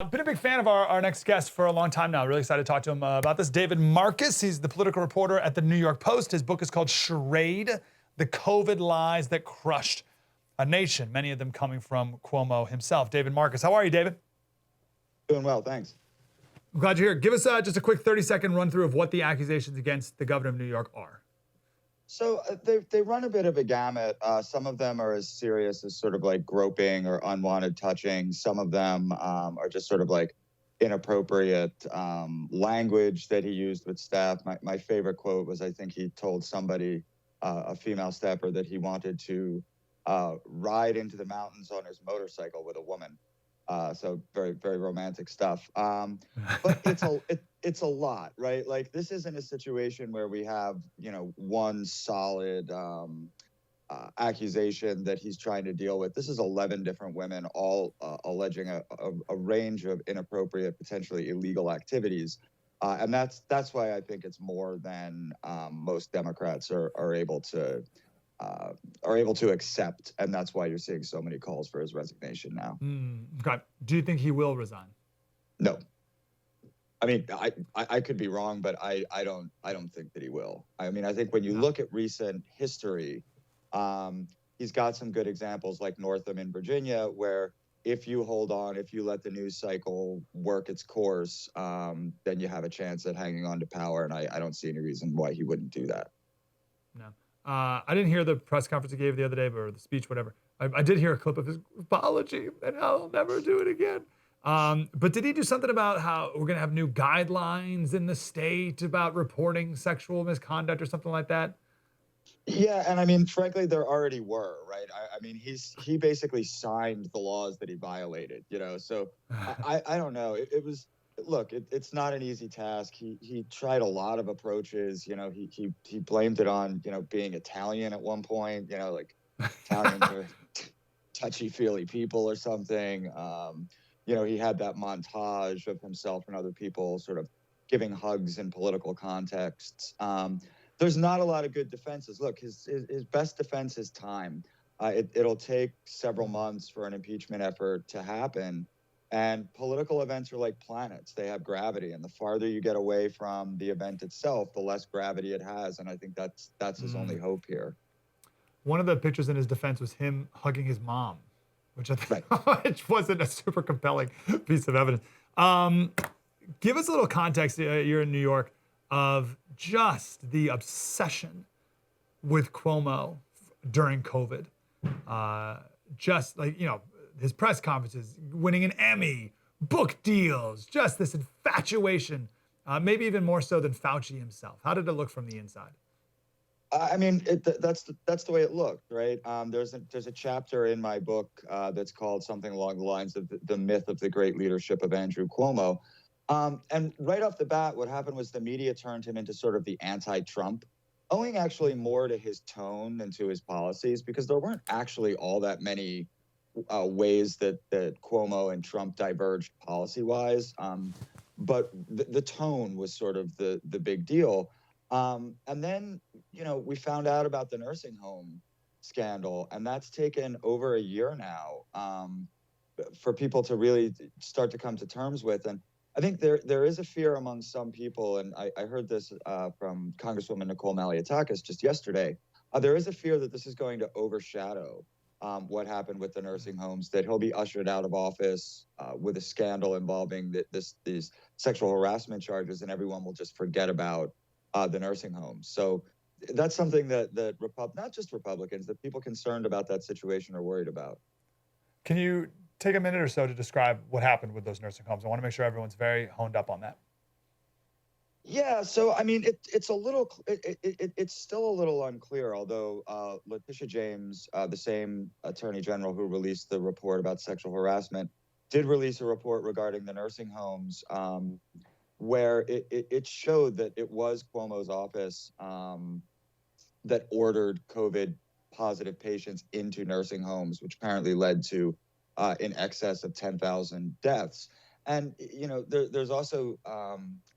I've been a big fan of our next guest for a long time now. Really excited to talk to him about this. David Marcus, he's the political reporter at the New York Post. His book is called Charade, The COVID Lies That Crushed a Nation, many of them coming from Cuomo himself. David Marcus, how are you, David? Doing well, thanks. I'm glad you're here. Give us just a quick 30-second run through of what the accusations against the governor of New York are. So they run a bit of a gamut. Some of them are as serious as sort of like groping or unwanted touching. Some of them are just sort of like inappropriate language that he used with staff. My favorite quote was, I think he told somebody, a female staffer, that he wanted to ride into the mountains on his motorcycle with a woman. So very, very romantic stuff. But it's a lot, right? Like, this isn't a situation where we have, one solid accusation that he's trying to deal with. This is 11 different women, all alleging a range of inappropriate, potentially illegal activities. And that's why I think it's more than most Democrats are able to accept, and that's why you're seeing so many calls for his resignation now. Okay. Do you think he will resign? No. I mean, I could be wrong, but I don't think that he will. I mean, I think when you look at recent history, he's got some good examples like Northam in Virginia, where if you hold on, if you let the news cycle work its course, then you have a chance at hanging on to power. And I don't see any reason why he wouldn't do that. No. I didn't hear the press conference he gave the other day, or the speech, whatever. I did hear a clip of his apology, and I'll never do it again. But did he do something about how we're going to have new guidelines in the state about reporting sexual misconduct or something like that? Yeah, and I mean, frankly, there already were, right? I mean, he basically signed the laws that he violated, So I don't know. It was. Look, it's not an easy task. He tried a lot of approaches. He blamed it on being Italian at one point. Like Italians are touchy-feely people or something. He had that montage of himself and other people sort of giving hugs in political contexts. There's not a lot of good defenses. Look, his best defense is time. It'll take several months for an impeachment effort to happen. And political events are like planets. They have gravity. And the farther you get away from the event itself, the less gravity it has. And I think that's his only hope here. One of the pictures in his defense was him hugging his mom, which I think which wasn't a super compelling piece of evidence. Give us a little context, you're in New York, of just the obsession with Cuomo during COVID. Just like, his press conferences, winning an Emmy, book deals, just this infatuation, maybe even more so than Fauci himself. How did it look from the inside? I mean, that's the way it looked, right? There's a chapter in my book that's called something along the lines of the myth of the great leadership of Andrew Cuomo. And right off the bat, what happened was the media turned him into sort of the anti-Trump, owing actually more to his tone than to his policies, because there weren't actually all that many ways that Cuomo and Trump diverged policy-wise. But the tone was sort of the big deal. And then, we found out about the nursing home scandal, and that's taken over a year now for people to really start to come to terms with. And I think there is a fear among some people, and I heard this from Congresswoman Nicole Malliotakis just yesterday. There is a fear that this is going to overshadow what happened with the nursing homes, that he'll be ushered out of office with a scandal involving these sexual harassment charges, and everyone will just forget about the nursing homes. So that's something that not just Republicans, that people concerned about that situation are worried about. Can you take a minute or so to describe what happened with those nursing homes? I want to make sure everyone's very honed up on that. Yeah, so I mean, it's still a little unclear, although Letitia James, the same attorney general who released the report about sexual harassment, did release a report regarding the nursing homes, where it showed that it was Cuomo's office that ordered COVID positive patients into nursing homes, which apparently led to in excess of 10,000 deaths. And there's also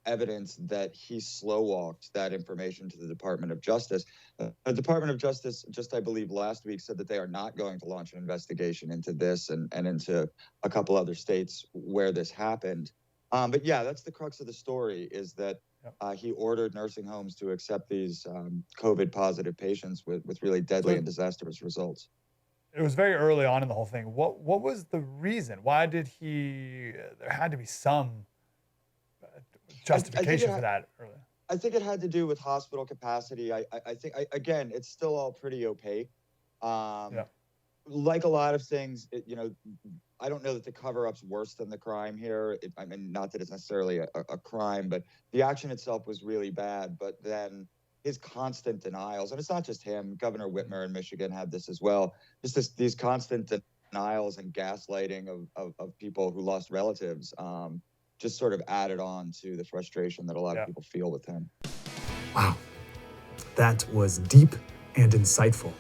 evidence that he slow walked that information to the Department of Justice. The Department of Justice, just I believe last week, said that they are not going to launch an investigation into this and into a couple other states where this happened. But yeah, that's the crux of the story, is that he ordered nursing homes to accept these COVID positive patients with really deadly and disastrous results. It was very early on in the whole thing. What was the reason? Why did he? There had to be some justification for that early. I think it had to do with hospital capacity. I think again, it's still all pretty opaque. Like a lot of things, I don't know that the cover-up's worse than the crime here. I mean, not that it's necessarily a crime, but the action itself was really bad. But then his constant denials, and it's not just him. Governor Whitmer in Michigan had this as well. Just these constant denials and gaslighting of people who lost relatives just sort of added on to the frustration that a lot of people feel with him. Wow, that was deep and insightful.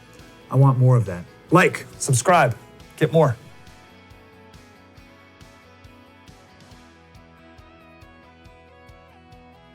I want more of that. Like, subscribe, get more.